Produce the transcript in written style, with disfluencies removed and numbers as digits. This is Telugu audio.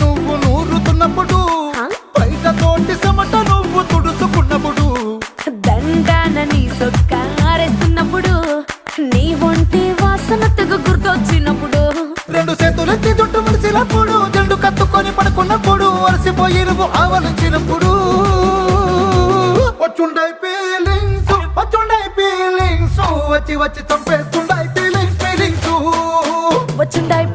నువ్వు నూరుతున్నప్పుడు బయట తోటి సమట నువ్వు తుడుచుకున్నప్పుడు దండాన నీ సొక్కారేస్తున్నప్పుడు నీ ఒంటి వాసన తెగ గుర్తొచ్చినప్పుడు రెండు చేతులెత్తి జుట్టు ముడిసినప్పుడు జెండు కత్తుకొని పడుకున్నప్పుడు అలసిపోయి నువ్వు ఆవలించినప్పుడు వచ్చుండై ఫీలింగ్స్ వచ్చి వచ్చి చంపేస్తుండై ఫీలింగ్స్ వచ్చుండాయి